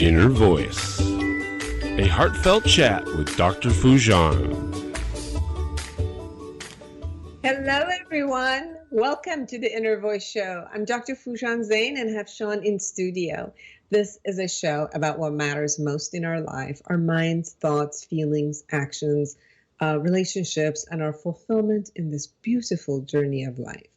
Inner Voice, a heartfelt chat with Dr. Foojan. Hello, everyone. Welcome to the Inner Voice Show. I'm Dr. Foojan Zeine and have Sean in studio. This is a show about what matters most in our life, our minds, thoughts, feelings, actions, relationships, and our fulfillment in this beautiful journey of life.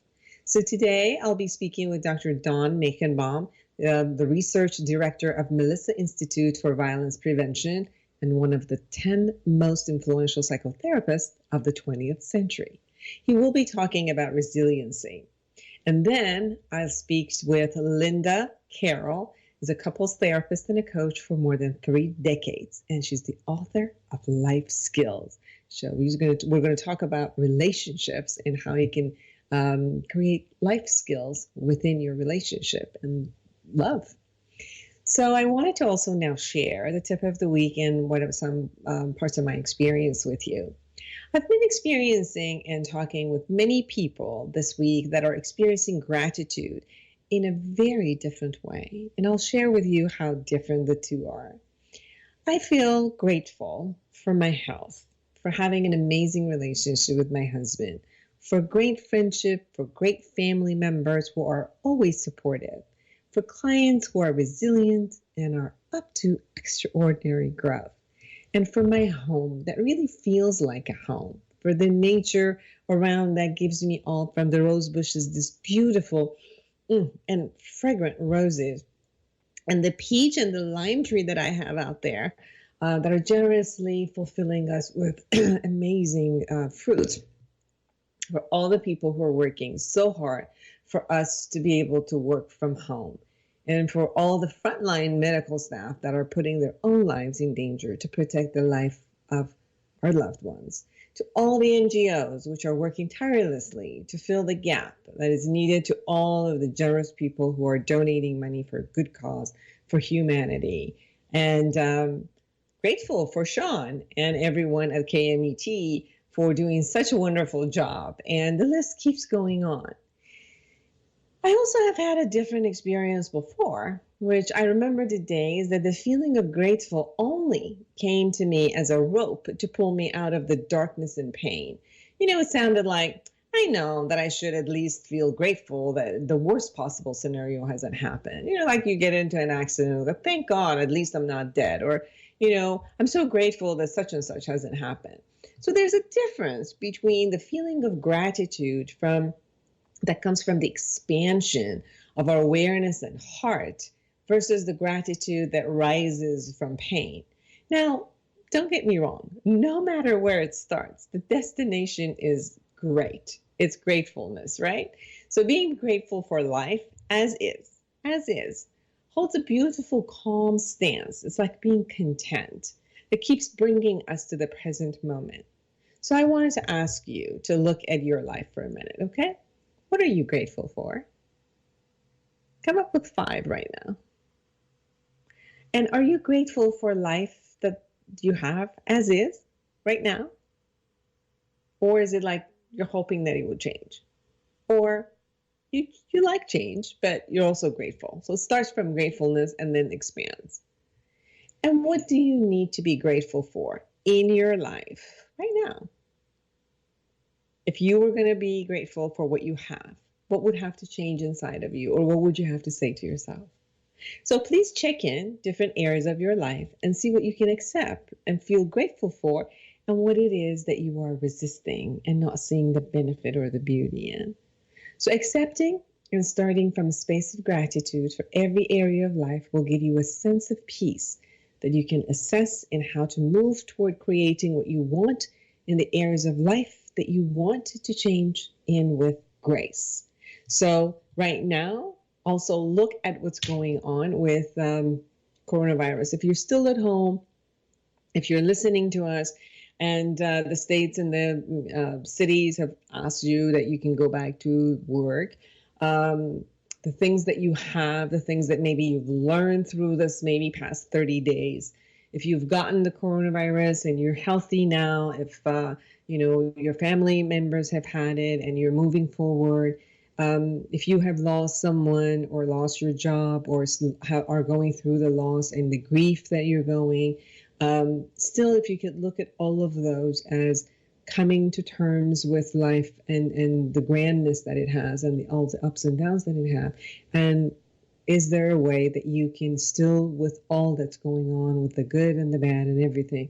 So today I'll be speaking with Dr. Dawn Meichenbaum, the research director of Melissa Institute for Violence Prevention and one of the 10 most influential psychotherapists of the 20th century. He will be talking about resiliency. And then I'll speak with Linda Carroll, who's a couples therapist and a coach for more than 3 decades. And she's the author of Life Skills. So we're going to talk about relationships and how you can create life skills within your relationship and love. So I wanted to also now share the tip of the week and what are some parts of my experience with you. I've been experiencing and talking with many people this week that are experiencing gratitude in a very different way. And I'll share with you how different the two are. I feel grateful for my health, for having an amazing relationship with my husband, for great friendship, for great family members who are always supportive, for clients who are resilient and are up to extraordinary growth. And for my home that really feels like a home, for the nature around that gives me all from the rose bushes, this beautiful and fragrant roses, and the peach and the lime tree that I have out there that are generously fulfilling us with amazing fruit. For all the people who are working so hard for us to be able to work from home. And for all the frontline medical staff that are putting their own lives in danger to protect the life of our loved ones. To all the NGOs which are working tirelessly to fill the gap that is needed, to all of the generous people who are donating money for a good cause, for humanity. And grateful for Sean and everyone at KMET for doing such a wonderful job. And the list keeps going on. I also have had a different experience before, which I remember the days that the feeling of grateful only came to me as a rope to pull me out of the darkness and pain. It sounded like, I know that I should at least feel grateful that the worst possible scenario hasn't happened. Like you get into an accident, like, thank God, at least I'm not dead. Or, I'm so grateful that such and such hasn't happened. So there's a difference between the feeling of gratitude that comes from the expansion of our awareness and heart versus the gratitude that rises from pain. Now, don't get me wrong. No matter where it starts, the destination is great. It's gratefulness, right? So being grateful for life as is, holds a beautiful, calm stance. It's like being content. It keeps bringing us to the present moment. So I wanted to ask you to look at your life for a minute, okay? What are you grateful for? Come up with 5 right now. And are you grateful for life that you have as is right now? Or is it like you're hoping that it would change? Or you like change, but you're also grateful. So it starts from gratefulness and then expands. And what do you need to be grateful for in your life right now? If you were going to be grateful for what you have, what would have to change inside of you? Or what would you have to say to yourself? So please check in different areas of your life and see what you can accept and feel grateful for and what it is that you are resisting and not seeing the benefit or the beauty in. So accepting and starting from a space of gratitude for every area of life will give you a sense of peace that you can assess in how to move toward creating what you want in the areas of life that you want to change in with grace. So right now, also look at what's going on with coronavirus. If you're still at home, if you're listening to us, and the states and the cities have asked you that you can go back to work, the things that you have, the things that maybe you've learned through this maybe past 30 days, if you've gotten the coronavirus and you're healthy now, if your family members have had it and you're moving forward, If you have lost someone or lost your job or are going through the loss and the grief that you're going, still, if you could look at all of those as coming to terms with life and the grandness that it has and all the ups and downs that it has. And is there a way that you can still, with all that's going on, with the good and the bad and everything,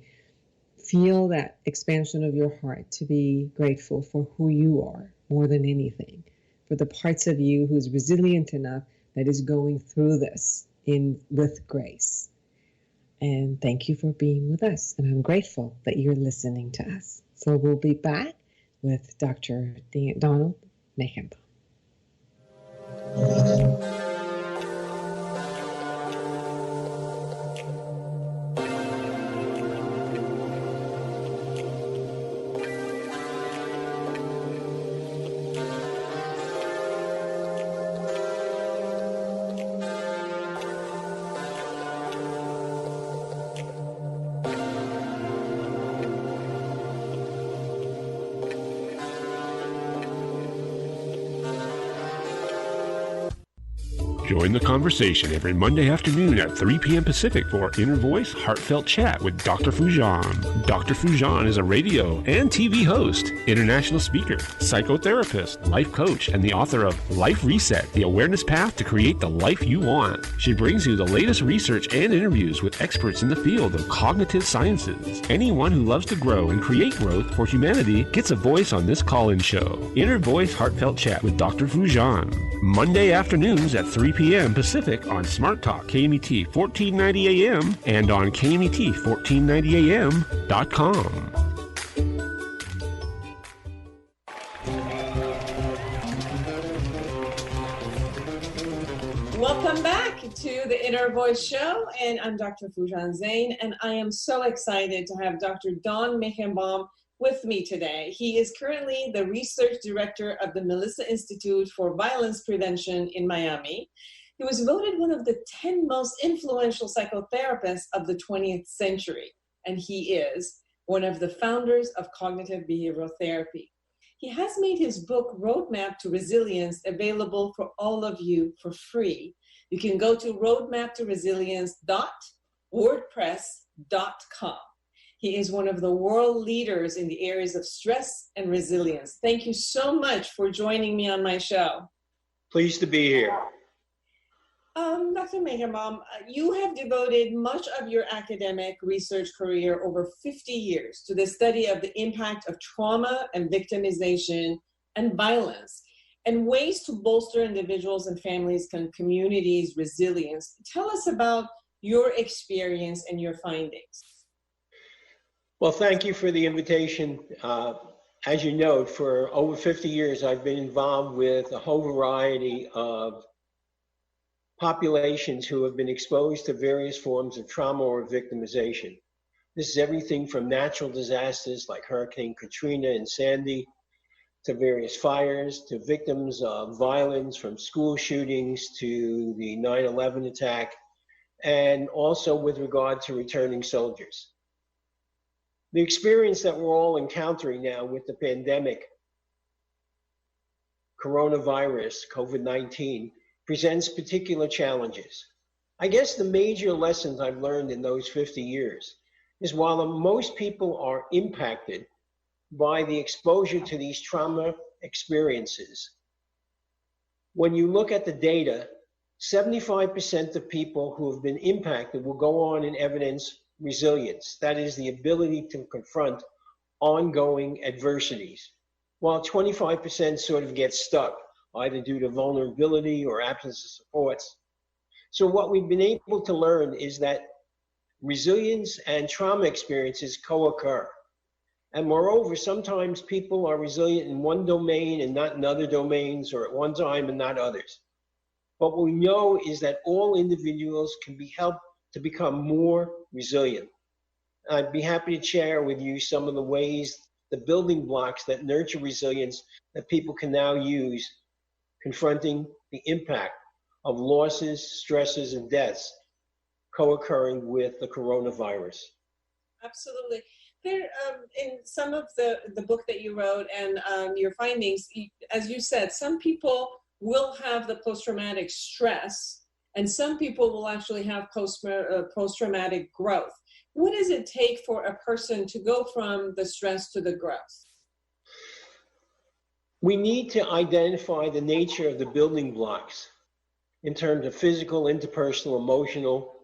feel that expansion of your heart to be grateful for who you are more than anything, for the parts of you who's resilient enough that is going through this with grace. And thank you for being with us. And I'm grateful that you're listening to us. So we'll be back with Dr. Donald Meichenbaum. Join the conversation every Monday afternoon at 3 p.m. Pacific for Inner Voice Heartfelt Chat with Dr. Foojan. Dr. Foojan is a radio and TV host, international speaker, psychotherapist, life coach, and the author of Life Reset, The Awareness Path to Create the Life You Want. She brings you the latest research and interviews with experts in the field of cognitive sciences. Anyone who loves to grow and create growth for humanity gets a voice on this call-in show. Inner Voice Heartfelt Chat with Dr. Foojan. Monday afternoons at 3 p.m. Pacific on Smart Talk KMET 1490 AM and on KMET1490am.com. Welcome back to the Inner Voice Show, and I'm Dr. Foojan Zeine, and I am so excited to have Dr. Don Meichenbaum with me today. He is currently the research director of the Melissa Institute for Violence Prevention in Miami. He was voted one of the 10 most influential psychotherapists of the 20th century, and he is one of the founders of cognitive behavioral therapy. He has made his book, Roadmap to Resilience, available for all of you for free. You can go to roadmaptoresilience.wordpress.com. He is one of the world leaders in the areas of stress and resilience. Thank you so much for joining me on my show. Pleased to be here. Dr. Meichenbaum, you have devoted much of your academic research career over 50 years to the study of the impact of trauma and victimization and violence and ways to bolster individuals and families and communities' resilience. Tell us about your experience and your findings. Well, thank you for the invitation. As you know, for over 50 years, I've been involved with a whole variety of populations who have been exposed to various forms of trauma or victimization. This is everything from natural disasters like Hurricane Katrina and Sandy, to various fires, to victims of violence, from school shootings to the 9/11 attack, and also with regard to returning soldiers. The experience that we're all encountering now with the pandemic, coronavirus, COVID-19, presents particular challenges. I guess the major lessons I've learned in those 50 years is while most people are impacted by the exposure to these trauma experiences, when you look at the data, 75% of people who have been impacted will go on and evidence resilience. That is the ability to confront ongoing adversities, while 25% sort of get stuck, either due to vulnerability or absence of supports. So what we've been able to learn is that resilience and trauma experiences co-occur. And moreover, sometimes people are resilient in one domain and not in other domains, or at one time and not others. But what we know is that all individuals can be helped to become more resilient. I'd be happy to share with you some of the ways, the building blocks that nurture resilience that people can now use confronting the impact of losses, stresses, and deaths co-occurring with the coronavirus. Absolutely. There, in some of the book that you wrote and your findings, as you said, some people will have the post-traumatic stress, and some people will actually have post-traumatic growth. What does it take for a person to go from the stress to the growth? We need to identify the nature of the building blocks in terms of physical, interpersonal, emotional,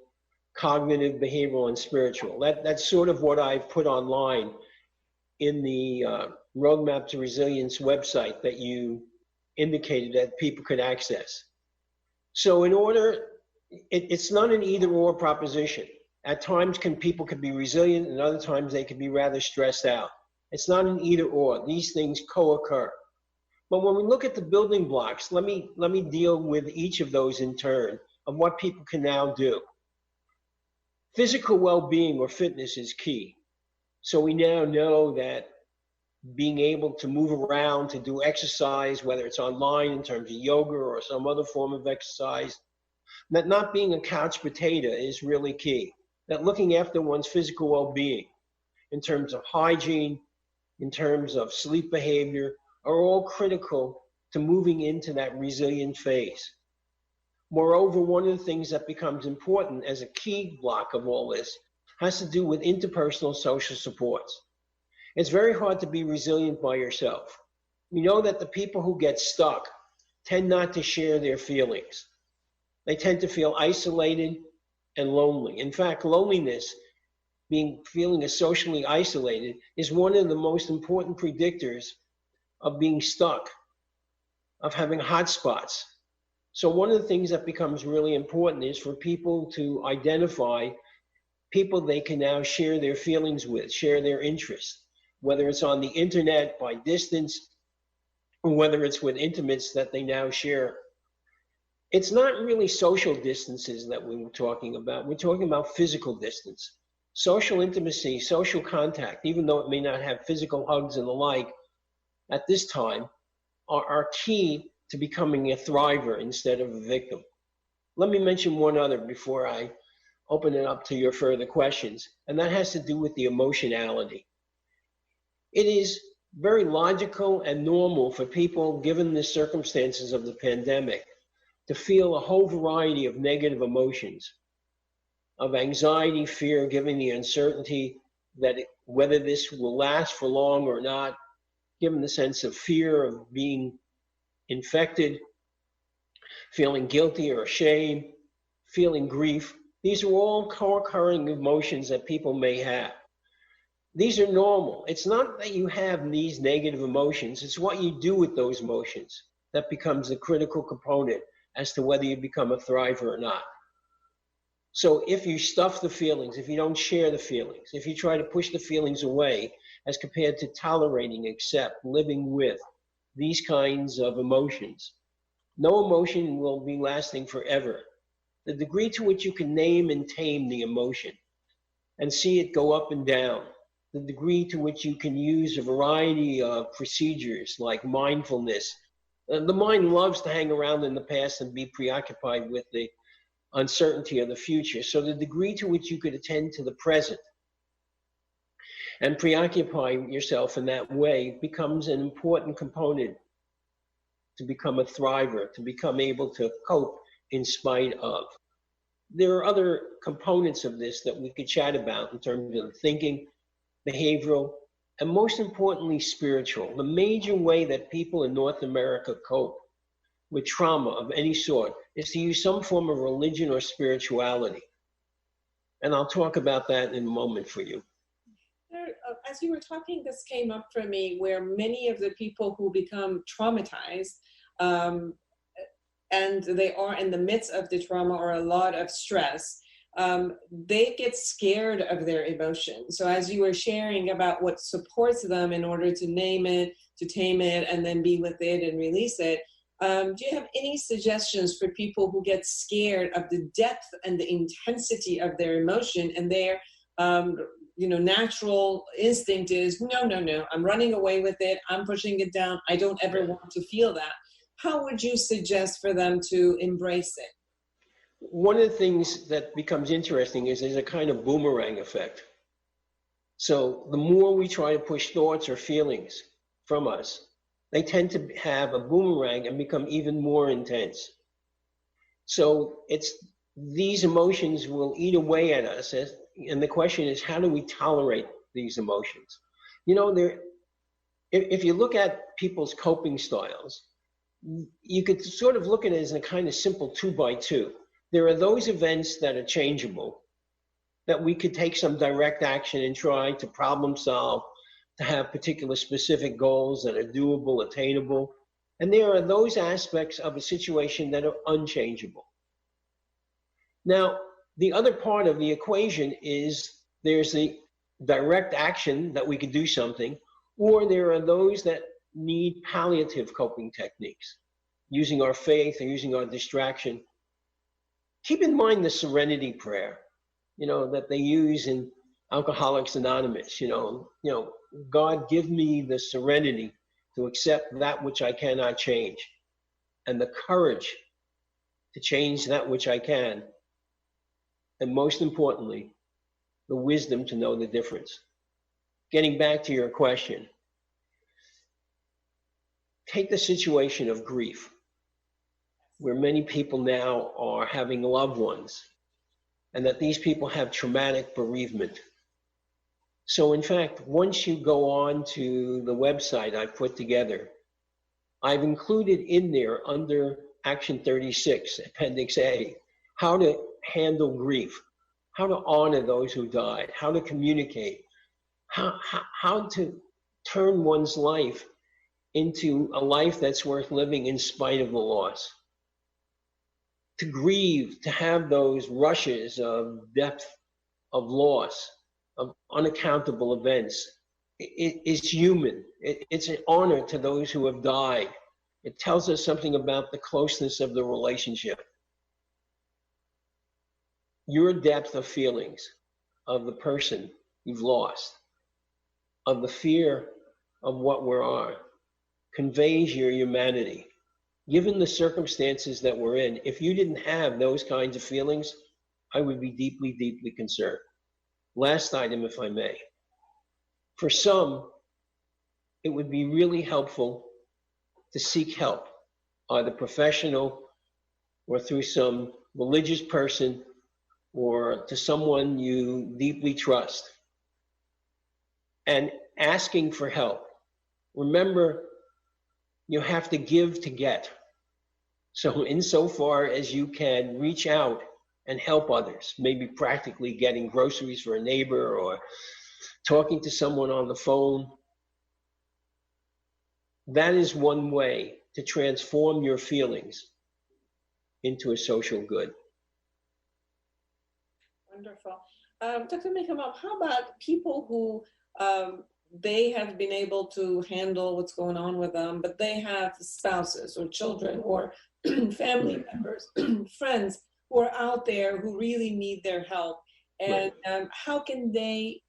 cognitive, behavioral, and spiritual. That's sort of what I've put online in the Roadmap to Resilience website that you indicated that people could access. So it's not an either or proposition. At times people could be resilient, and other times they could be rather stressed out. It's not an either or. These things co-occur. But when we look at the building blocks, let me deal with each of those in turn of what people can now do. Physical well-being or fitness is key. So we now know that being able to move around, to do exercise, whether it's online in terms of yoga or some other form of exercise, that not being a couch potato is really key. That looking after one's physical well-being in terms of hygiene, in terms of sleep behavior, are all critical to moving into that resilient phase. Moreover, one of the things that becomes important as a key block of all this has to do with interpersonal social supports. It's very hard to be resilient by yourself. We know that the people who get stuck tend not to share their feelings. They tend to feel isolated and lonely. In fact, loneliness, feeling socially isolated, is one of the most important predictors of being stuck, of having hot spots. So one of the things that becomes really important is for people to identify people they can now share their feelings with, share their interests, whether it's on the internet by distance, or whether it's with intimates that they now share. It's not really social distances that we were talking about. We're talking about physical distance. Social intimacy, social contact, even though it may not have physical hugs and the like, at this time, are key to becoming a thriver instead of a victim. Let me mention one other before I open it up to your further questions, and that has to do with the emotionality. It is very logical and normal for people, given the circumstances of the pandemic, to feel a whole variety of negative emotions, of anxiety, fear, given the uncertainty that whether this will last for long or not, given the sense of fear of being infected, feeling guilty or ashamed, feeling grief. These are all co-occurring emotions that people may have. These are normal. It's not that you have these negative emotions, it's what you do with those emotions that becomes the critical component as to whether you become a thriver or not. So if you stuff the feelings, if you don't share the feelings, if you try to push the feelings away as compared to tolerating, accept, living with these kinds of emotions, no emotion will be lasting forever. The degree to which you can name and tame the emotion and see it go up and down, the degree to which you can use a variety of procedures like mindfulness. The mind loves to hang around in the past and be preoccupied with the uncertainty of the future. So the degree to which you could attend to the present and preoccupy yourself in that way becomes an important component to become a thriver, to become able to cope in spite of. There are other components of this that we could chat about in terms of thinking, behavioral, and most importantly, spiritual. The major way that people in North America cope with trauma of any sort is to use some form of religion or spirituality. And I'll talk about that in a moment for you. As you were talking, this came up for me where many of the people who become traumatized and they are in the midst of the trauma or a lot of stress, they get scared of their emotions. So as you were sharing about what supports them in order to name it, to tame it, and then be with it and release it, do you have any suggestions for people who get scared of the depth and the intensity of their emotion and their natural instinct is, no, I'm running away with it, I'm pushing it down, I don't ever want to feel that. How would you suggest for them to embrace it? One of the things that becomes interesting is there's a kind of boomerang effect. So the more we try to push thoughts or feelings from us, they tend to have a boomerang and become even more intense. So it's these emotions will eat away at us. And the question is, how do we tolerate these emotions? You know, if you look at people's coping styles, you could sort of look at it as a kind of simple 2x2. There are those events that are changeable, that we could take some direct action and try to problem solve, to have particular specific goals that are doable, attainable. And there are those aspects of a situation that are unchangeable. Now, the other part of the equation is there's the direct action that we could do something, or there are those that need palliative coping techniques, using our faith or using our distraction. Keep in mind the serenity prayer, that they use in Alcoholics Anonymous, God, give me the serenity to accept that which I cannot change, and the courage to change that which I can, and most importantly, the wisdom to know the difference. Getting back to your question, take the situation of grief, where many people now are having loved ones, and that these people have traumatic bereavement. So in fact, once you go on to the website I've put together, I've included in there under Action 36, Appendix A, how to handle grief, how to honor those who died, how to communicate, how to turn one's life into a life that's worth living in spite of the loss. To grieve, to have those rushes of depth, of loss, of unaccountable events. It's human. It's an honor to those who have died. It tells us something about the closeness of the relationship. Your depth of feelings of the person you've lost, of the fear of what we are, conveys your humanity. Given the circumstances that we're in, if you didn't have those kinds of feelings, I would be deeply, deeply concerned. Last item, if I may. For some, it would be really helpful to seek help, either professional or through some religious person or to someone you deeply trust, and asking for help. Remember, you have to give to get. So insofar as you can reach out and help others, maybe practically getting groceries for a neighbor or talking to someone on the phone, that is one way to transform your feelings into a social good. Wonderful. Dr. Meichenbaum, how about people who they have been able to handle what's going on with them, but they have spouses or children or family members, friends who are out there who really need their help, and how can they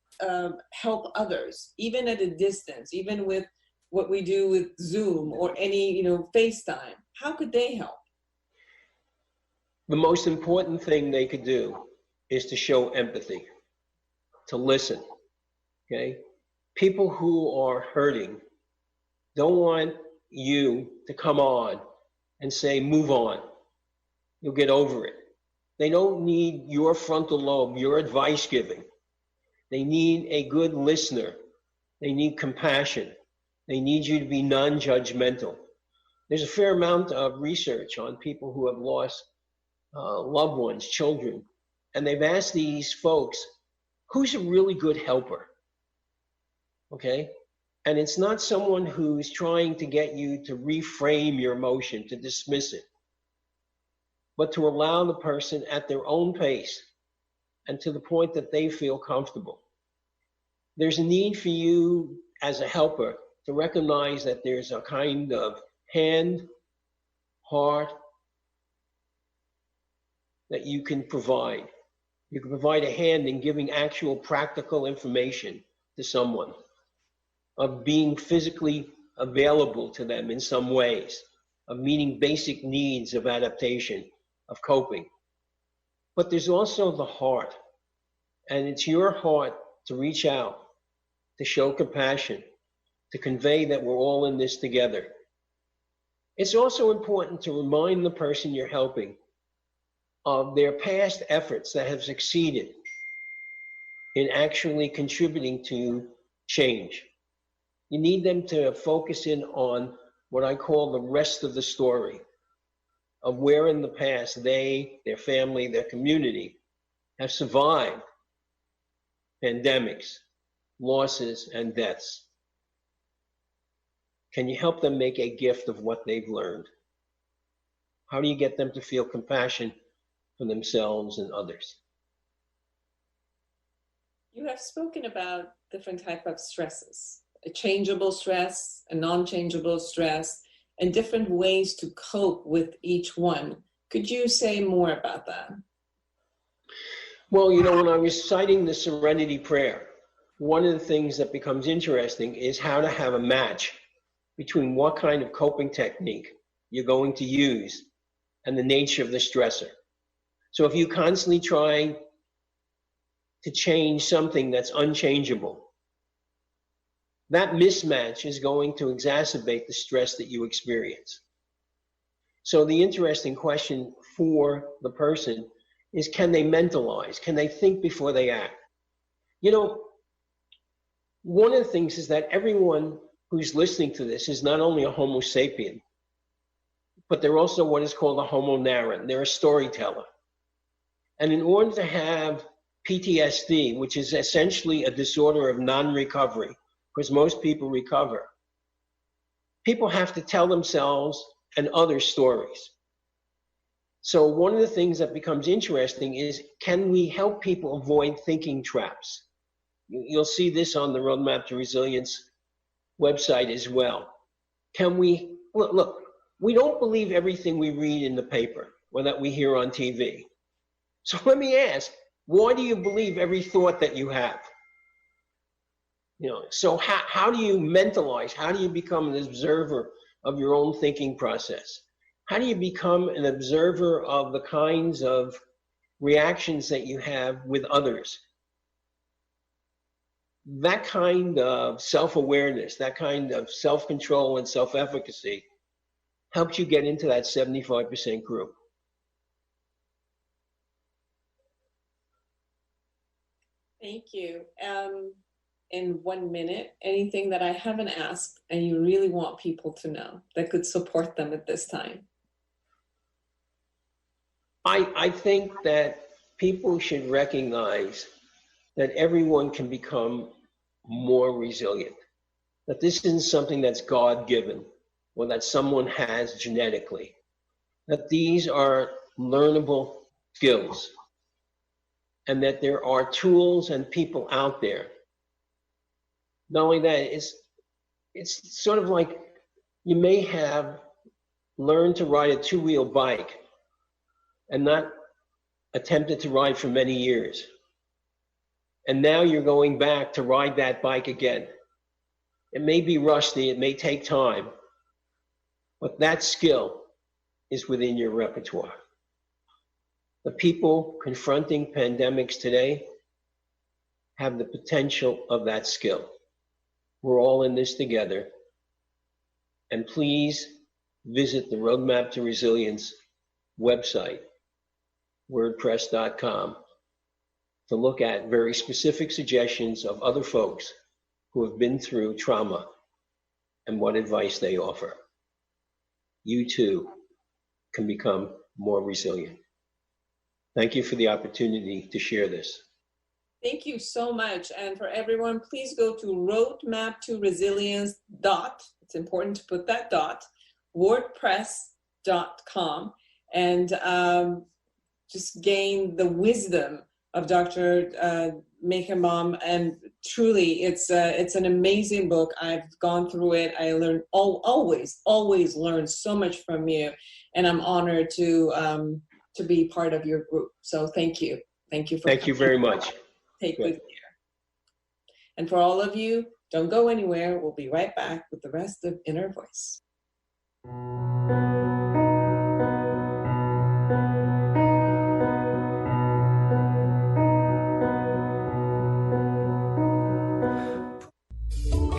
help others, even at a distance, even with what we do with Zoom or any, FaceTime? How could they help? The most important thing they could do is to show empathy, to listen, okay? People who are hurting don't want you to come on and say, move on, you'll get over it. They don't need your frontal lobe, your advice giving. They need a good listener. They need compassion. They need you to be non-judgmental. There's a fair amount of research on people who have lost loved ones, children, and they've asked these folks, who's a really good helper? Okay? And it's not someone who's trying to get you to reframe your emotion, to dismiss it, but to allow the person at their own pace and to the point that they feel comfortable. There's a need for you as a helper to recognize that there's a kind of hand, heart that you can provide. You can provide a hand in giving actual practical information to someone, of being physically available to them in some ways, of meeting basic needs of adaptation, of coping. But there's also the heart, and it's your heart to reach out, to show compassion, to convey that we're all in this together. It's also important to remind the person you're helping of their past efforts that have succeeded in actually contributing to change. You need them to focus in on what I call the rest of the story of where in the past they, their family, their community have survived pandemics, losses, and deaths. Can you help them make a gift of what they've learned? How do you get them to feel compassion for themselves and others? You have spoken about different types of stresses, a changeable stress, a non-changeable stress, and different ways to cope with each one. Could you say more about that? Well, you know, when I was citing the Serenity Prayer, one of the things that becomes interesting is how to have a match between what kind of coping technique you're going to use and the nature of the stressor. So if you constantly try to change something that's unchangeable, that mismatch is going to exacerbate the stress that you experience. So the interesting question for the person is, can they mentalize? Can they think before they act? You know, one of the things is that everyone who's listening to this is not only a Homo sapien, but they're also what is called a Homo narran. They're a storyteller. And in order to have PTSD, which is essentially a disorder of non-recovery, because most people recover, people have to tell themselves and others stories. So one of the things that becomes interesting is, can we help people avoid thinking traps? You'll see this on the Roadmap to Resilience website as well. Can we, look, we don't believe everything we read in the paper or that we hear on TV. So let me ask, why do you believe every thought that you have? You know, so how do you mentalize? How do you become an observer of your own thinking process? How do you become an observer of the kinds of reactions that you have with others? That kind of self-awareness, that kind of self-control and self-efficacy helps you get into that 75% group. Thank you. In 1 minute, anything that I haven't asked and you really want people to know that could support them at this time? I think that people should recognize that everyone can become more resilient, that this isn't something that's God-given or that someone has genetically, that these are learnable skills, and that there are tools and people out there. Not only that, it's sort of like you may have learned to ride a two-wheel bike and not attempted to ride for many years. And now you're going back to ride that bike again. It may be rusty, it may take time, but that skill is within your repertoire. The people confronting pandemics today have the potential of that skill. We're all in this together. And please visit the Roadmap to Resilience website, wordpress.com, to look at very specific suggestions of other folks who have been through trauma and what advice they offer. You too can become more resilient. Thank you for the opportunity to share this. Thank you so much. And for everyone, please go to roadmaptoresilience. It's important to put that wordpress.com and just gain the wisdom of Dr. Meichenbaum. And truly, it's an amazing book. I've gone through it. I learned always learn so much from you, and I'm honored to be part of your group. So thank you. Thank you for Thank you very much. Take good care. And for all of you, don't go anywhere. We'll be right back with the rest of Inner Voice.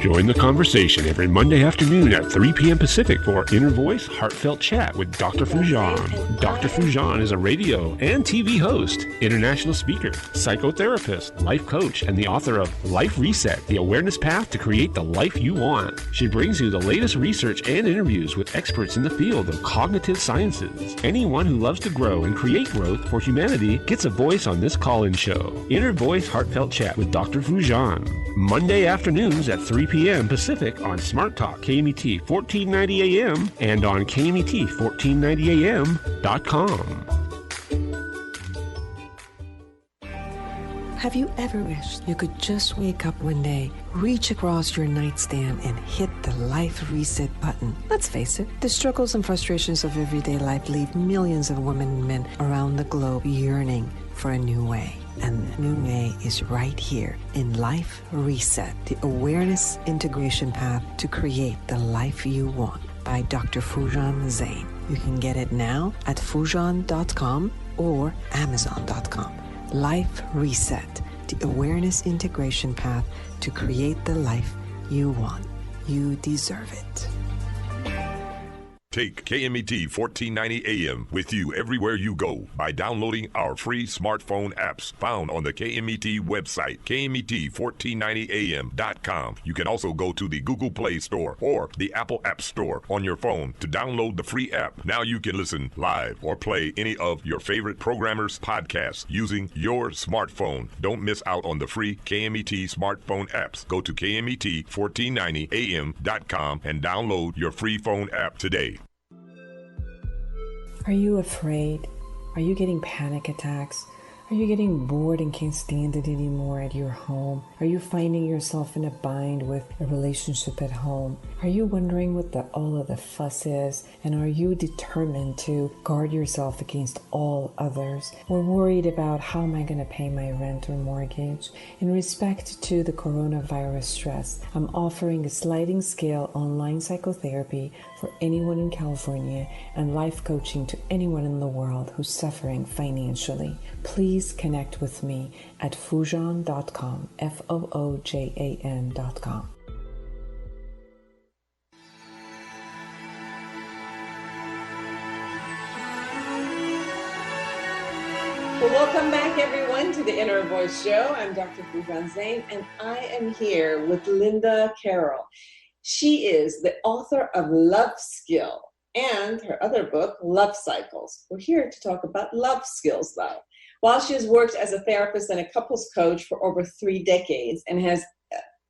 Join the conversation every Monday afternoon at 3 p.m. Pacific for Inner Voice Heartfelt Chat with Dr. Foojan. Dr. Foojan is a radio and TV host, international speaker, psychotherapist, life coach, and the author of Life Reset, The Awareness Path to Create the Life You Want. She brings you the latest research and interviews with experts in the field of cognitive sciences. Anyone who loves to grow and create growth for humanity gets a voice on this call-in show. Inner Voice Heartfelt Chat with Dr. Foojan. Monday afternoons at 3 p.m. Pacific on Smart Talk KMET 1490 AM and on KMET1490am.com. Have you ever wished you could just wake up one day, reach across your nightstand, and hit the life reset button? Let's face it, the struggles and frustrations of everyday life leave millions of women and men around the globe yearning for a new way. And the new way is right here in Life Reset, the awareness integration path to create the life you want by Dr. Foojan Zeine. You can get it now at Foojan.com or Amazon.com. Life Reset, the awareness integration path to create the life you want. You deserve it. Take KMET 1490 AM with you everywhere you go by downloading our free smartphone apps found on the KMET website, KMET1490am.com. You can also go to the Google Play Store or the Apple App Store on your phone to download the free app. Now you can listen live or play any of your favorite programmers' podcasts using your smartphone. Don't miss out on the free KMET smartphone apps. Go to KMET1490am.com and download your free phone app today. Are you afraid? Are you getting panic attacks? Are you getting bored and can't stand it anymore at your home? Are you finding yourself in a bind with a relationship at home? Are you wondering what all of the fuss is? And are you determined to guard yourself against all others? Or worried about how am I going to pay my rent or mortgage? In respect to the coronavirus stress, I'm offering a sliding scale online psychotherapy for anyone in California and life coaching to anyone in the world who's suffering financially. Please connect with me at Foojan.com, Foojan.com. Well, welcome back, everyone, to the Inner Voice Show. I'm Dr. Foojan Zeine, and I am here with Linda Carroll. She is the author of Love Skill and her other book, Love Cycles. We're here to talk about love skills, though. While she has worked as a therapist and a couples coach for over 3 decades and has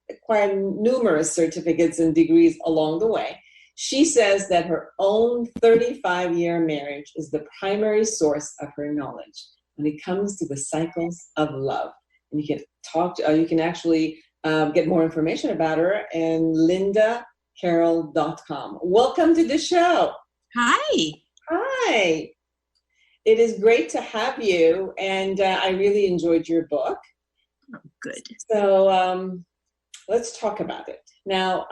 acquired numerous certificates and degrees along the way, she says that her own 35-year marriage is the primary source of her knowledge when it comes to the cycles of love. And you can you can actually get more information about her at lindacarroll.com. Welcome to the show. Hi. Hi. It is great to have you, and I really enjoyed your book. Oh, good. So let's talk about it. Now,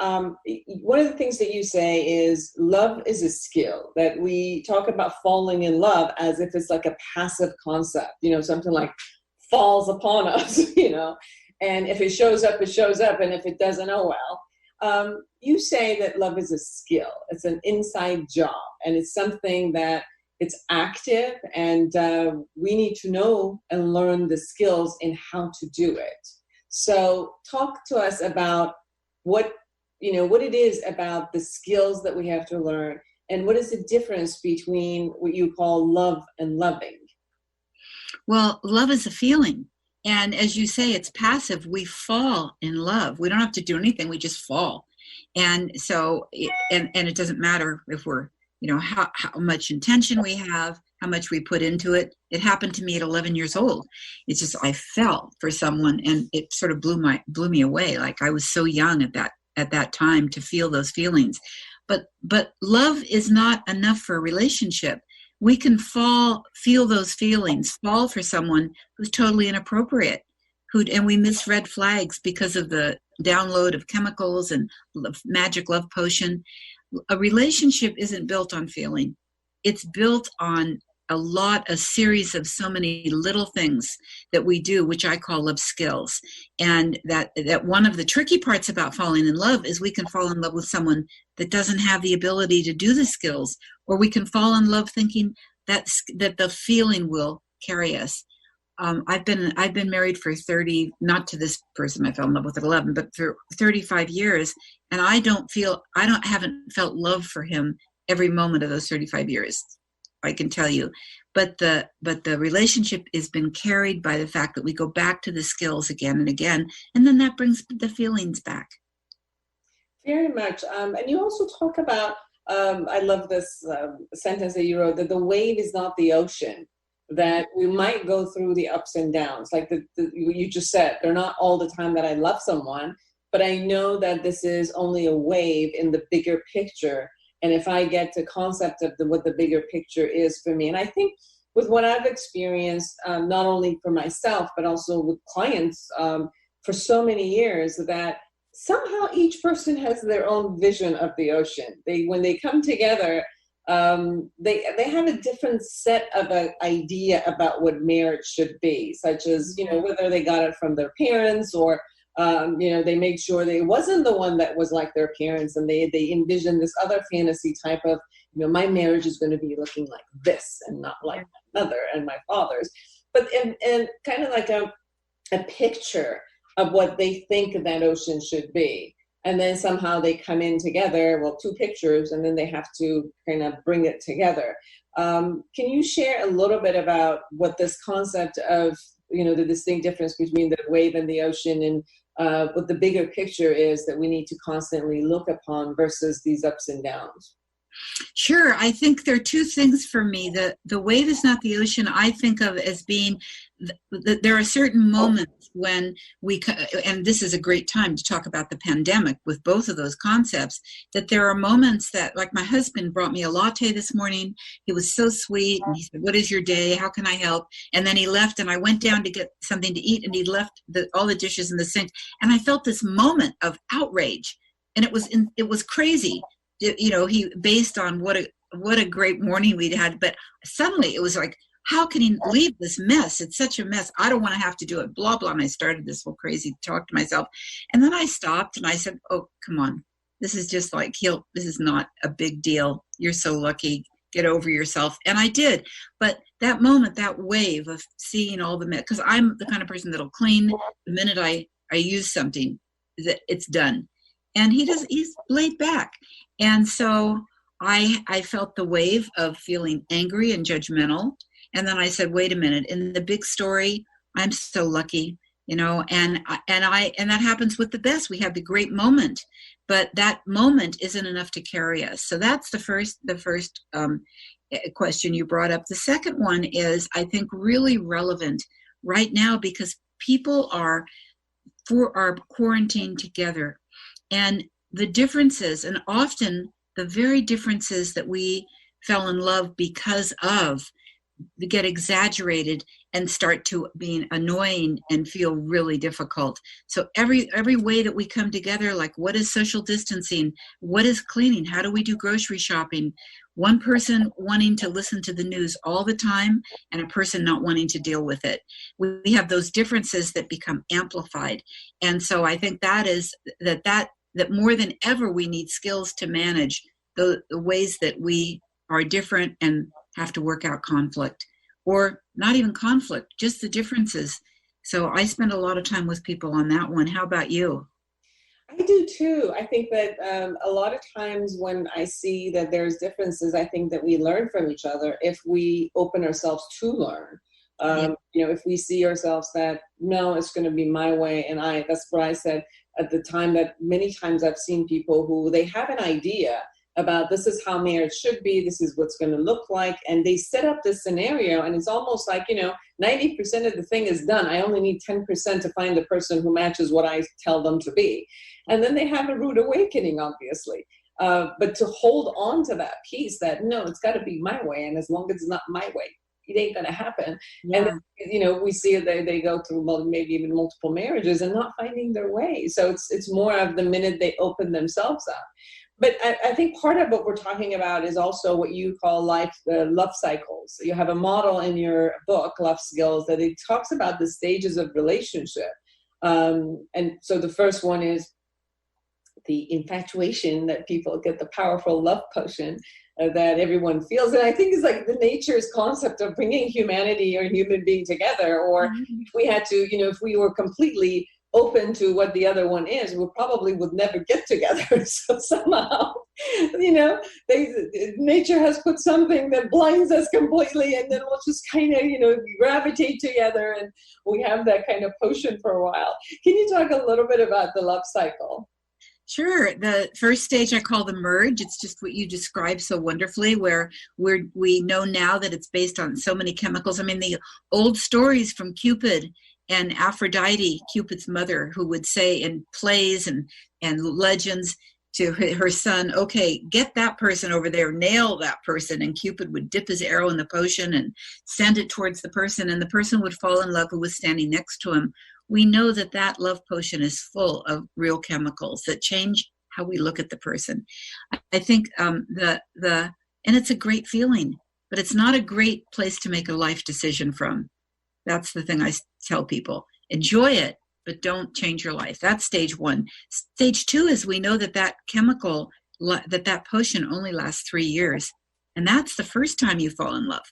one of the things that you say is love is a skill, that we talk about falling in love as if it's like a passive concept, something like falls upon us, and if it shows up, it shows up, and if it doesn't, oh well. You say that love is a skill. It's an inside job, and it's something that it's active, and we need to know and learn the skills in how to do it. So talk to us about what it is about the skills that we have to learn, and what is the difference between what you call love and loving? Well, love is a feeling. And as you say, it's passive. We fall in love. We don't have to do anything. We just fall. And so, and it doesn't matter if we're, how much intention we have, how much we put into it. It happened to me at 11 years old. It's just, I fell for someone, and it sort of blew me away. Like, I was so young at that time to feel those feelings. But love is not enough for a relationship. We can feel those feelings, fall for someone who's totally inappropriate, and we miss red flags because of the download of chemicals and magic love potion. A relationship isn't built on feeling. It's built on a series of so many little things that we do, which I call love skills. And that one of the tricky parts about falling in love is we can fall in love with someone that doesn't have the ability to do the skills, or we can fall in love thinking that the feeling will carry us. I've been married for 30, not to this person I fell in love with at 11, but for 35 years. And I haven't felt love for him every moment of those 35 years, I can tell you. But the relationship has been carried by the fact that we go back to the skills again and again, and then that brings the feelings back. Very much. And you also talk about, I love this sentence that you wrote, that the wave is not the ocean, that we might go through the ups and downs. Like you just said, they're not all the time that I love someone, but I know that this is only a wave in the bigger picture. And if I get the concept of what the bigger picture is for me, and I think with what I've experienced, not only for myself, but also with clients for so many years, that somehow each person has their own vision of the ocean. When they come together, they have a different set of an idea about what marriage should be, such as, whether they got it from their parents or, they made sure they wasn't the one that was like their parents, and they envisioned this other fantasy type of, my marriage is going to be looking like this and not like my mother and my father's, but and kind of like a picture of what they think that ocean should be. And then somehow they come in together, two pictures, and then they have to kind of bring it together. Can you share a little bit about what this concept of, the distinct difference between the wave and the ocean, and what the bigger picture is that we need to constantly look upon versus these ups and downs? Sure. I think there are two things for me. The wave is not the ocean. I think of as being, there are certain moments when and this is a great time to talk about the pandemic with both of those concepts, that there are moments that, like my husband brought me a latte this morning. He was so sweet. And he said, "What is your day? How can I help?" And then he left, and I went down to get something to eat, and he left all the dishes in the sink. And I felt this moment of outrage, and it was crazy. He based on what a great morning we'd had, but suddenly it was like, how can he leave this mess? It's such a mess. I don't want to have to do it, blah, blah. And I started this whole crazy talk to myself. And then I stopped and I said, "Oh, come on. This is just like, this is not a big deal. You're so lucky. Get over yourself." And I did. But that moment, that wave of seeing all the mess, because I'm the kind of person that'll clean the minute I use something, that it's done. And he's laid back. And so I felt the wave of feeling angry and judgmental. And then I said, wait a minute, in the big story, I'm so lucky, and that happens with the best. We have the great moment, but that moment isn't enough to carry us. So that's the first question you brought up. The second one is, I think, really relevant right now because people are quarantined together. And the differences, and often the very differences that we fell in love because of, get exaggerated and start to being annoying and feel really difficult. So every way that we come together, like what is social distancing? What is cleaning? How do we do grocery shopping? One person wanting to listen to the news all the time and a person not wanting to deal with it. We have those differences that become amplified. And so I think that more than ever, we need skills to manage the ways that we are different and have to work out conflict, or not even conflict, just the differences. So I spend a lot of time with people on that one. How about you? I do too. I think that a lot of times when I see that there's differences, I think that we learn from each other if we open ourselves to learn. If we see ourselves that, no, it's going to be my way. And that's what I said at the time, that many times I've seen people who they have an idea about, this is how marriage should be, this is what's going to look like, and they set up this scenario, and it's almost like, 90% of the thing is done. I only need 10% to find the person who matches what I tell them to be. And then they have a rude awakening, obviously. But to hold on to that piece that, no, it's got to be my way, and as long as it's not my way, it ain't going to happen. Yeah. And then, we see they go through maybe even multiple marriages and not finding their way. So it's more of the minute they open themselves up. But I think part of what we're talking about is also what you call love cycles. You have a model in your book, Love Skills, that it talks about the stages of relationship. And so the first one is the infatuation, that people get the powerful love potion that everyone feels. And I think it's like the nature's concept of bringing humanity or human being together. Or if we had to, if we were completely open to what the other one is, we probably would never get together. So somehow, nature has put something that blinds us completely, and then we'll just kind of, gravitate together, and we have that kind of potion for a while. Can you talk a little bit about the love cycle? Sure. The first stage I call the merge. It's just what you described so wonderfully, where we know now that it's based on so many chemicals. I mean, the old stories from Cupid and Aphrodite, Cupid's mother, who would say in plays and legends to her son, okay, get that person over there, nail that person. And Cupid would dip his arrow in the potion and send it towards the person, and the person would fall in love who was standing next to him. We know that that love potion is full of real chemicals that change how we look at the person. I think and it's a great feeling, but it's not a great place to make a life decision from. That's the thing I tell people. Enjoy it, but don't change your life. That's stage one. Stage two is we know that chemical, that potion only lasts 3 years. And that's the first time you fall in love.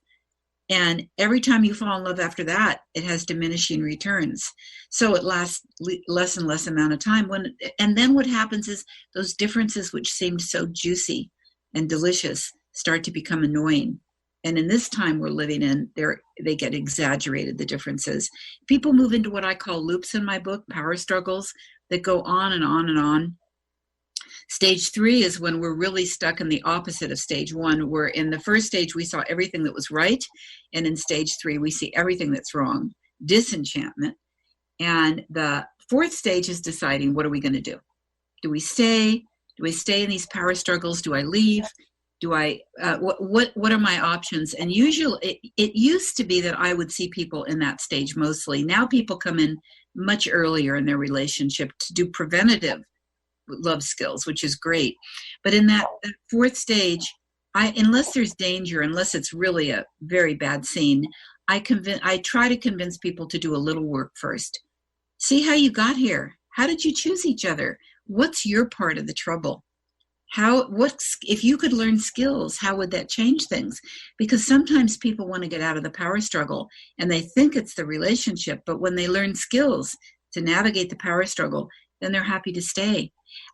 And every time you fall in love after that, it has diminishing returns. So it lasts less and less amount of time. And then what happens is those differences which seemed so juicy and delicious start to become annoying. And in this time we're living in, they get exaggerated, the differences. People move into what I call loops in my book, power struggles, that go on and on and on. Stage 3 is when we're really stuck in the opposite of stage 1, where in the first stage we saw everything that was right, and in stage 3 we see everything that's wrong, disenchantment. And the fourth stage is deciding, what are we going to do? Do we stay? Do we stay in these power struggles? Do I leave? Do I, what are my options? And usually, it used to be that I would see people in that stage mostly. Now people come in much earlier in their relationship to do preventative love skills, which is great. But in that fourth stage, unless there's danger, unless it's really a very bad scene, I try to convince people to do a little work first. See how you got here. How did you choose each other? What's your part of the trouble? If you could learn skills, how would that change things? Because sometimes people want to get out of the power struggle and they think it's the relationship, but when they learn skills to navigate the power struggle, then they're happy to stay.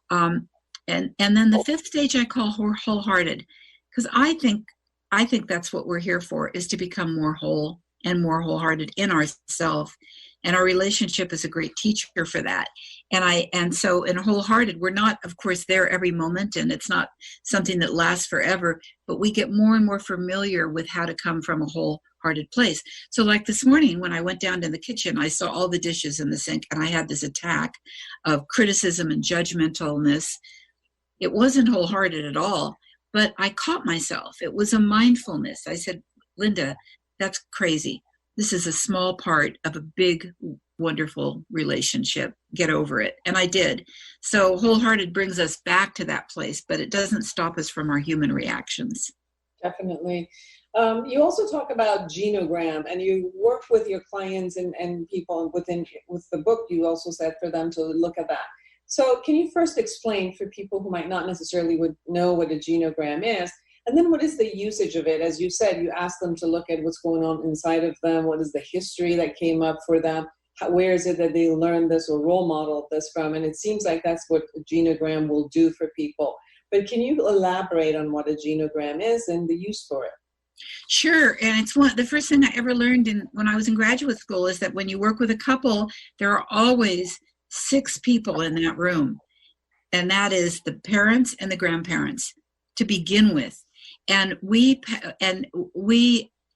And then the fifth stage I call wholehearted, because I think that's what we're here for, is to become more whole and more wholehearted in ourselves. And our relationship is a great teacher for that. And so in wholehearted, we're not, of course, there every moment, and it's not something that lasts forever, but we get more and more familiar with how to come from a wholehearted place. So like this morning, when I went down to the kitchen, I saw all the dishes in the sink, and I had this attack of criticism and judgmentalness. It wasn't wholehearted at all, but I caught myself. It was a mindfulness. I said, Linda, that's crazy. This is a small part of a big, wonderful relationship. Get over it. And I did. So wholehearted brings us back to that place, but it doesn't stop us from our human reactions. Definitely. You also talk about genogram, and you work with your clients and people with the book. You also said for them to look at that. So can you first explain for people who might not necessarily would know what a genogram is? And then what is the usage of it? As you said, you ask them to look at what's going on inside of them. What is the history that came up for them? Where is it that they learned this or role modeled this from? And it seems like that's what a genogram will do for people. But can you elaborate on what a genogram is and the use for it? Sure. And it's the first thing I ever learned when I was in graduate school is that when you work with a couple, there are always 6 people in that room. And that is the parents and the grandparents to begin with. And we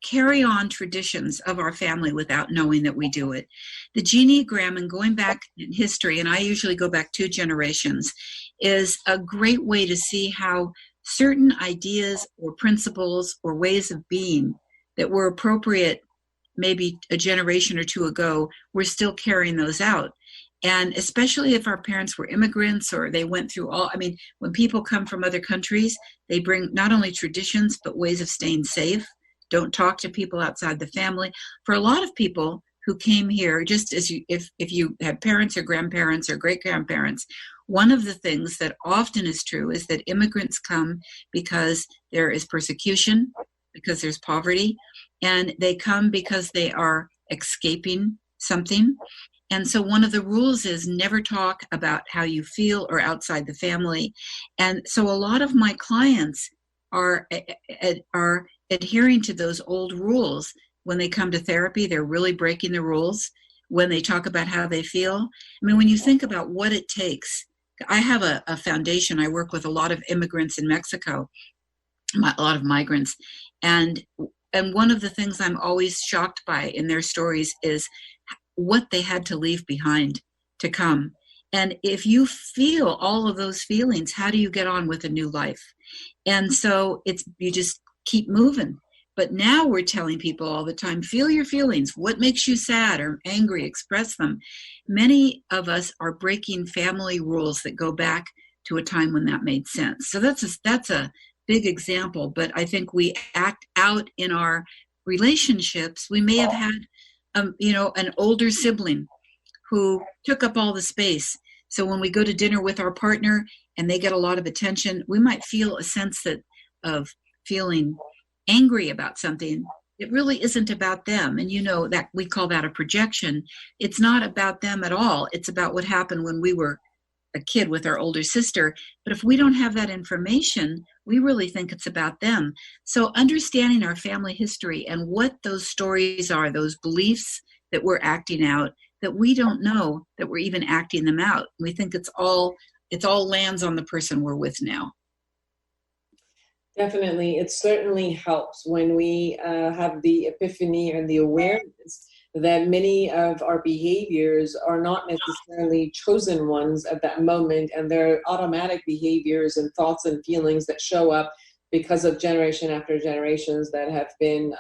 carry on traditions of our family without knowing that we do it. The Geneagram, and going back in history, and I usually go back 2 generations, is a great way to see how certain ideas or principles or ways of being that were appropriate maybe a generation or 2 ago, we're still carrying those out. And especially if our parents were immigrants or they went through when people come from other countries, they bring not only traditions, but ways of staying safe. Don't talk to people outside the family. For a lot of people who came here, just as if you had parents or grandparents or great-grandparents, one of the things that often is true is that immigrants come because there is persecution, because there's poverty, and they come because they are escaping something. And so one of the rules is never talk about how you feel or outside the family. And so a lot of my clients are adhering to those old rules. When they come to therapy, they're really breaking the rules when they talk about how they feel. I mean, when you think about what it takes, I have a foundation. I work with a lot of immigrants in Mexico, a lot of migrants. And one of the things I'm always shocked by in their stories is what they had to leave behind to come. And if you feel all of those feelings, how do you get on with a new life? And so you just keep moving. But now we're telling people all the time, feel your feelings. What makes you sad or angry? Express them. Many of us are breaking family rules that go back to a time when that made sense. So that's a big example. But I think we act out in our relationships. We may have had an older sibling who took up all the space. So when we go to dinner with our partner and they get a lot of attention, we might feel a sense of feeling angry about something. It really isn't about them. And that we call that a projection. It's not about them at all. It's about what happened when we were a kid with our older sister. But if we don't have that information, we really think it's about them. So understanding our family history and what those stories are, those beliefs that we're acting out, that we don't know that we're even acting them out. We think it all lands on the person we're with now. Definitely. It certainly helps when we have the epiphany and the awareness that many of our behaviors are not necessarily chosen ones at that moment, and they're automatic behaviors and thoughts and feelings that show up because of generation after generations that have been,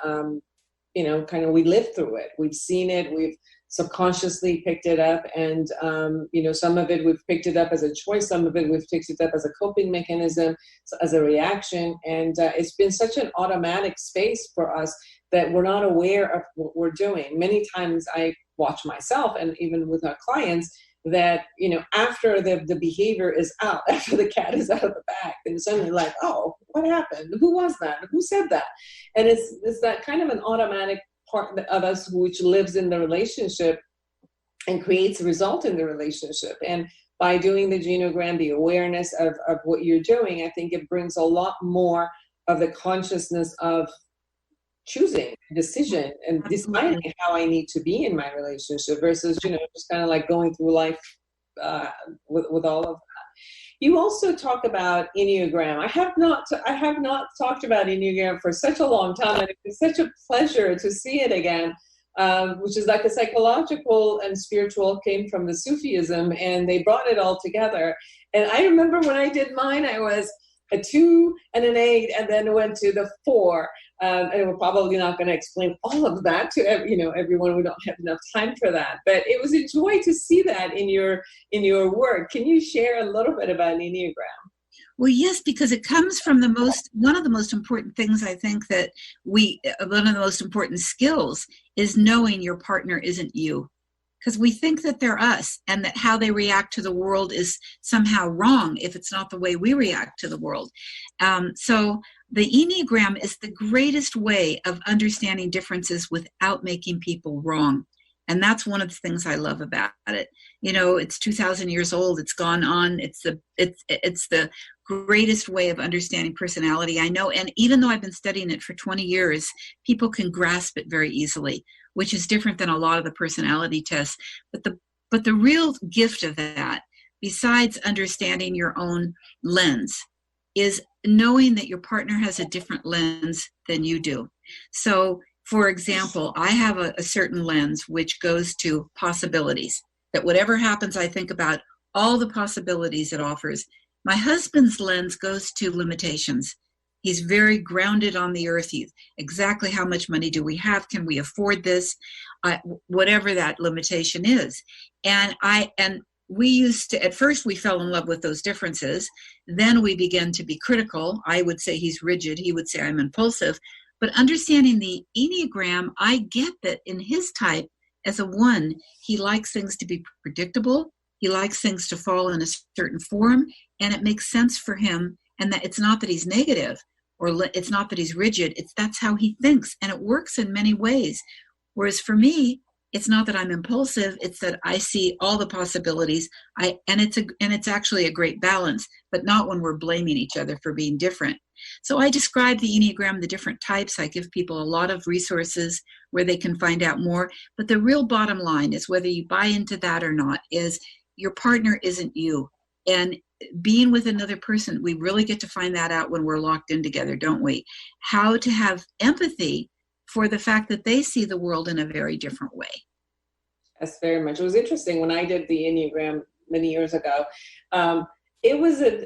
we lived through it. We've seen it. We've subconsciously picked it up, and some of it we've picked it up as a choice, some of it we've picked it up as a coping mechanism, as a reaction, and it's been such an automatic space for us that we're not aware of what we're doing. Many times I watch myself, and even with our clients, that after the behavior is out, after the cat is out of the bag, and suddenly like, oh, what happened? Who was that? Who said that? And it's that kind of an automatic part of us which lives in the relationship and creates a result in the relationship. And by doing the genogram, the awareness of what you're doing, I think it brings a lot more of the consciousness of choosing, decision, and deciding how I need to be in my relationship versus, just kind of like going through life with all of that. You also talk about Enneagram. I have not talked about Enneagram for such a long time, and it's such a pleasure to see it again, which is like a psychological and spiritual, came from the Sufism, and they brought it all together. And I remember when I did mine, I was a 2 and an 8, and then went to the 4. And we're probably not going to explain all of that to everyone. We don't have enough time for that. But it was a joy to see that in your work. Can you share a little bit about Enneagram? Well, yes, because it comes from one of the most important things I think that one of the most important skills is knowing your partner isn't you. Because we think that they're us, and that how they react to the world is somehow wrong if it's not the way we react to the world. So the Enneagram is the greatest way of understanding differences without making people wrong. And that's one of the things I love about it. It's 2,000 years old. It's gone on. It's the greatest way of understanding personality I know. And even though I've been studying it for 20 years, people can grasp it very easily, which is different than a lot of the personality tests. But the real gift of that, besides understanding your own lens, is knowing that your partner has a different lens than you do. So, for example, I have a certain lens which goes to possibilities, that whatever happens, I think about all the possibilities it offers. My husband's lens goes to limitations. He's very grounded on the earth. He's exactly how much money do we have? Can we afford this? Whatever that limitation is. And we used to, at first we fell in love with those differences. Then we began to be critical. I would say he's rigid. He would say I'm impulsive. But understanding the Enneagram, I get that in his type, as a 1, he likes things to be predictable. He likes things to fall in a certain form, and it makes sense for him. And that it's not that he's negative, or it's not that he's rigid. That's how he thinks, and it works in many ways. Whereas for me, it's not that I'm impulsive, it's that I see all the possibilities. And it's actually a great balance, but not when we're blaming each other for being different. So I describe the Enneagram, the different types. I give people a lot of resources where they can find out more. But the real bottom line is, whether you buy into that or not, is your partner isn't you. And being with another person, we really get to find that out when we're locked in together, don't we? How to have empathy for the fact that they see the world in a very different way. Yes, very much. It was interesting when I did the Enneagram many years ago. It was a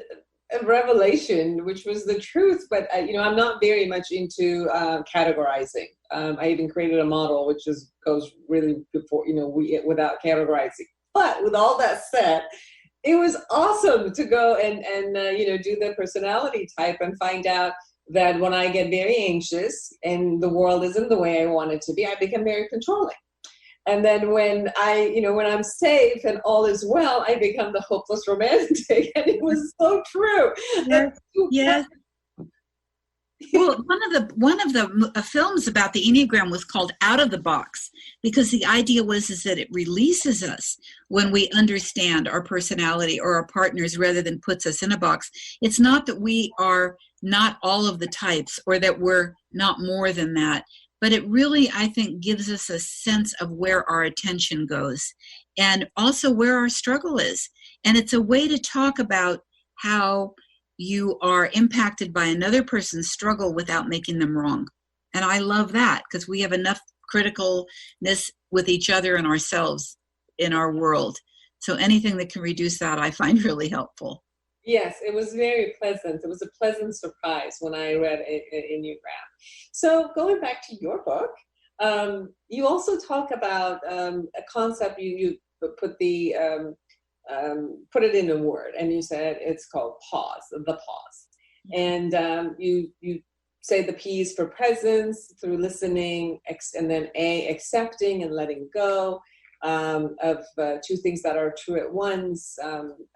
revelation, which was the truth. But I'm not very much into categorizing. I even created a model which goes really before without categorizing. But with all that said, it was awesome to go and do the personality type and find out that when I get very anxious and the world isn't the way I want it to be, I become very controlling. And then when I'm safe and all is well, I become the hopeless romantic. And it was so true. Yes. Well, one of the films about the Enneagram was called Out of the Box, because the idea was that it releases us when we understand our personality or our partners, rather than puts us in a box. It's not that we are not all of the types, or that we're not more than that, but it really, I think, gives us a sense of where our attention goes, and also where our struggle is. And it's a way to talk about how you are impacted by another person's struggle without making them wrong. And I love that, because we have enough criticalness with each other and ourselves in our world. So anything that can reduce that, I find really helpful. Yes, it was very pleasant. It was a pleasant surprise when I read Enneagram. So going back to your book, you also talk about a concept. You put it in a word, and you said it's called pause, the pause. And you say the P is for presence, through listening, and then A, accepting and letting go of 2 things that are true at once,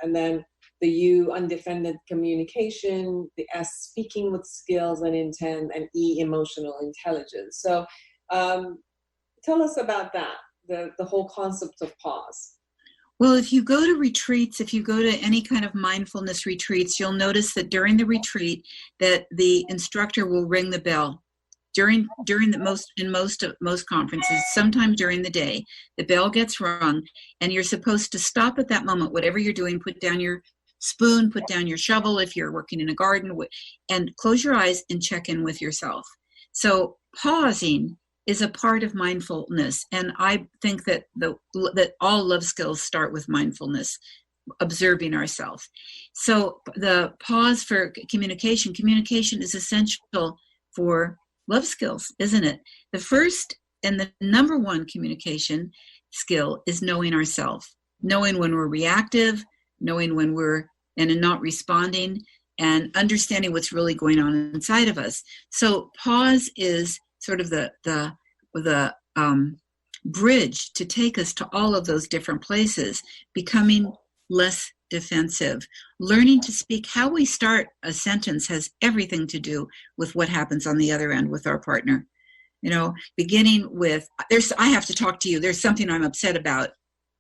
and then the U, undefended communication, the S, speaking with skills and intent, and E, emotional intelligence. So tell us about that, the whole concept of pause. Well, if you go to retreats, if you go to any kind of mindfulness retreats, you'll notice that during the retreat that the instructor will ring the bell. During most conferences, sometimes during the day, the bell gets rung, and you're supposed to stop at that moment, whatever you're doing, put down your spoon, put down your shovel if you're working in a garden, and close your eyes and check in with yourself. So pausing is a part of mindfulness, and I think that that all love skills start with mindfulness, observing ourselves. So the pause for communication is essential for love skills, isn't it? The first and the number one communication skill is knowing ourselves, knowing when we're reactive, knowing when we're and not responding, and understanding what's really going on inside of us. So pause is sort of the bridge to take us to all of those different places, becoming less defensive. Learning to speak. How we start a sentence has everything to do with what happens on the other end with our partner. Beginning with, I have to talk to you. There's something I'm upset about.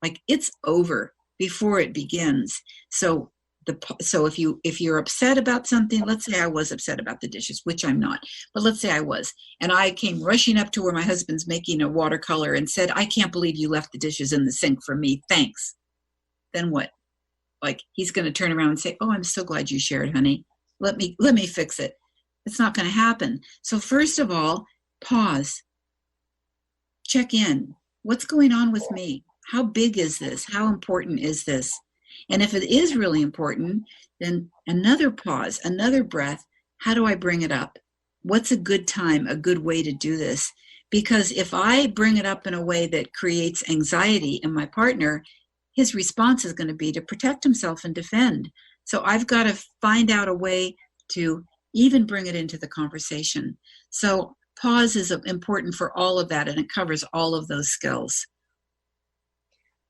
Like, it's over before it begins. So if you're upset about something, let's say I was upset about the dishes, which I'm not, but let's say I was, and I came rushing up to where my husband's making a watercolor and said, "I can't believe you left the dishes in the sink for me. Thanks." Then what? Like, he's going to turn around and say, "Oh, I'm so glad you shared, honey. Let me fix it." It's not going to happen. So first of all, pause. Check in. What's going on with me? How big is this? How important is this? And if it is really important, then another pause, another breath, how do I bring it up? What's a good time, a good way to do this? Because if I bring it up in a way that creates anxiety in my partner, his response is going to be to protect himself and defend. So I've got to find out a way to even bring it into the conversation. So pause is important for all of that, and it covers all of those skills.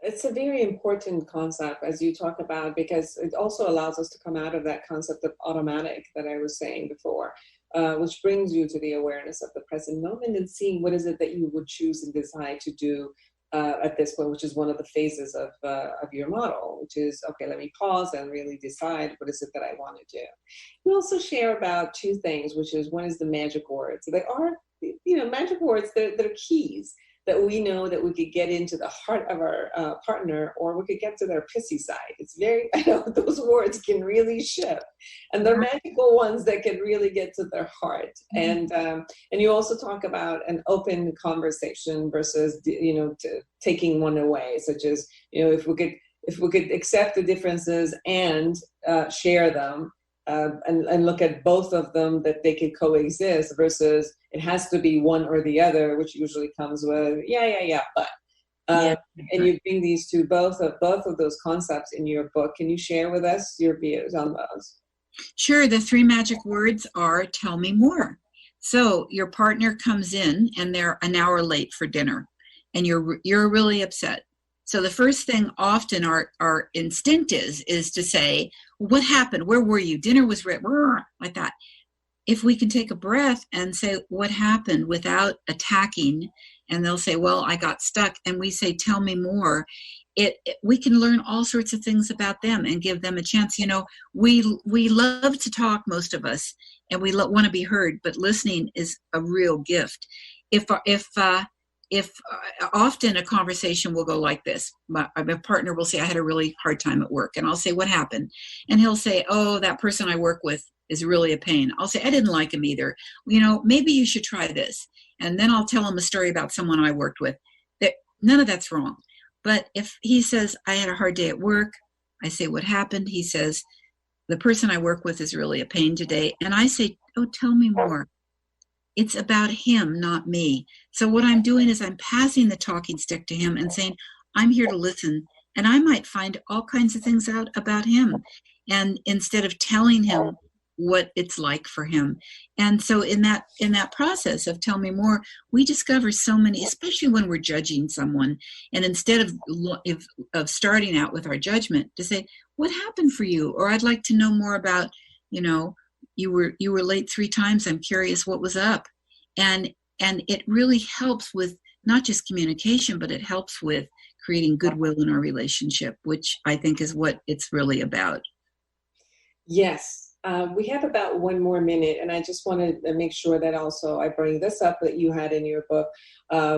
It's a very important concept, as you talk about, because it also allows us to come out of that concept of automatic that I was saying before, which brings you to the awareness of the present moment and seeing what is it that you would choose and decide to do at this point, which is one of the phases of your model, which is, okay, let me pause and really decide what is it that I want to do. We also share about two things, which is, one is the magic words. They are, magic words, they're keys that we know that we could get into the heart of our partner, or we could get to their pissy side. It's very, I know those words can really shift, and they're magical ones that can really get to their heart. And you also talk about an open conversation versus, taking one away, such as, if we could accept the differences and share them, and look at both of them, that they could coexist, versus it has to be one or the other, which usually comes with but. And you bring these to both of those concepts in your book. Can you share with us your views on those? Sure. The 3 magic words are, tell me more. So your partner comes in and they're an hour late for dinner, and you're really upset. So the first thing often our instinct is to say, what happened? Where were you? Dinner was like that. If we can take a breath and say, what happened, without attacking, and they'll say, well, I got stuck, and we say, tell me more, we can learn all sorts of things about them and give them a chance. We love to talk, most of us, and we want to be heard, but listening is a real gift. If often a conversation will go like this. My partner will say, I had a really hard time at work. And I'll say, what happened? And he'll say, oh, that person I work with is really a pain. I'll say, I didn't like him either. Maybe you should try this. And then I'll tell him a story about someone I worked with. None of that's wrong. But if he says, I had a hard day at work, I say, what happened? He says, the person I work with is really a pain today. And I say, oh, tell me more. It's about him, not me. So what I'm doing is I'm passing the talking stick to him and saying, I'm here to listen. And I might find all kinds of things out about him. And instead of telling him what it's like for him. And so in that process of tell me more, we discover so many, especially when we're judging someone. And instead of starting out with our judgment, to say, what happened for you? Or I'd like to know more about, you were late 3 times. I'm curious what was up. And it really helps with not just communication, but it helps with creating goodwill in our relationship, which I think is what it's really about. Yes. We have about 1 more minute, and I just want to make sure that also I bring this up that you had in your book,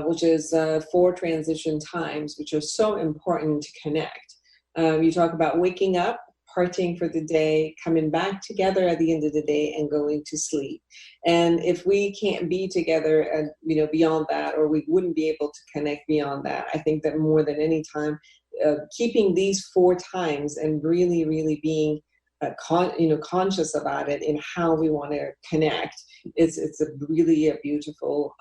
which is 4 transition times, which are so important to connect. You talk about waking up, parting for the day, coming back together at the end of the day, and going to sleep. And if we can't be together and beyond that, or we wouldn't be able to connect beyond that, I think that more than any time, keeping these 4 times and really, really being conscious about it in how we want to connect, it's a really beautiful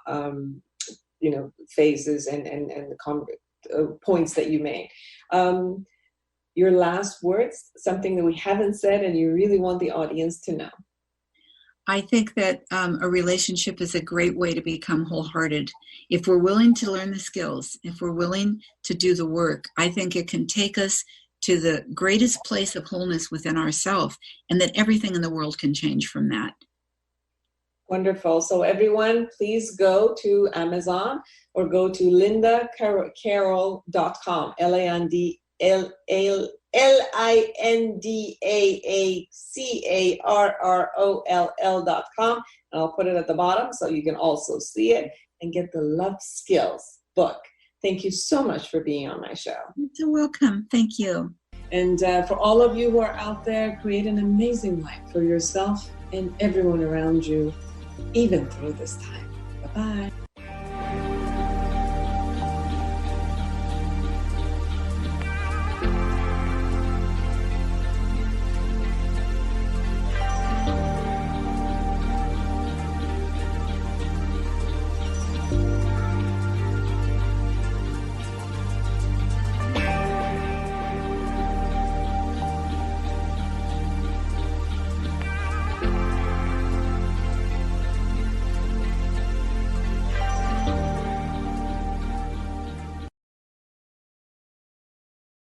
phases and the points that you made. Your last words, something that we haven't said and you really want the audience to know. I think that a relationship is a great way to become wholehearted. If we're willing to learn the skills, if we're willing to do the work, I think it can take us to the greatest place of wholeness within ourselves, and that everything in the world can change from that. Wonderful. So everyone, please go to Amazon or go to lindacarroll.com, LindaCarroll.com, and I'll put it at the bottom so you can also see it and get the Love Skills book. Thank you so much for being on my show. You're welcome. Thank you. And for all of you who are out there, create an amazing life for yourself and everyone around you, even through this time. Bye-bye.